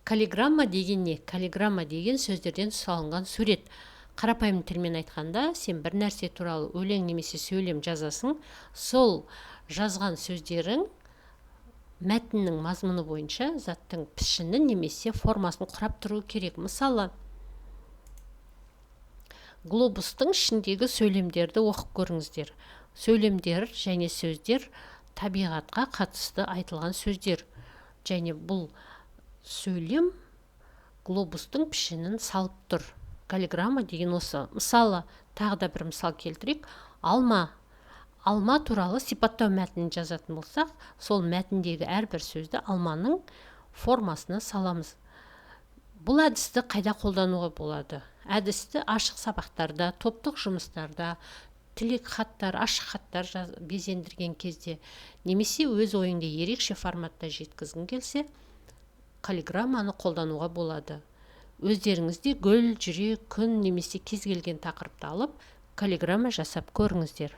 Каллиграмма деген не? Каллиграмма деген сөздерден салынған сурет. Қарапайым тілмен айтқанда, сен бір нәрсе туралы өлең немесе сөйлем жазасың, сол жазған сөздерің мәтіннің мазмұны бойынша заттың пішіні немесе формасын құрап тұру керек. Мысалы, глобустың ішіндегі сөйлемдерді оқып көріңіздер. Сөйлемдер және сөздер табиғатқа қатысты айтылған сөздер. Және бұл сөйлем глобустың пішінін салып тұр. Каллиграмма деген осы. Мысалы, тағы да бір мысал келтірейік. Алма туралы сипаттау мәтінін жазатын болсақ, сол мәтіндегі әрбір сөзді алманың формасына саламыз. Бұл әдісті қайда қолдануға болады? Әдісті ашық сабақтарда, топтық жұмыстарда, тілек хаттар, ашық хаттар безендірген кезде, немесе өз ойыңды ерекше форматта жеткізгің келсе, каллиграмманы қолдануға болады. Өздеріңізде гүл, жүрек, күн немесе кез келген тақырыпты алып, каллиграмма жасап көріңіздер.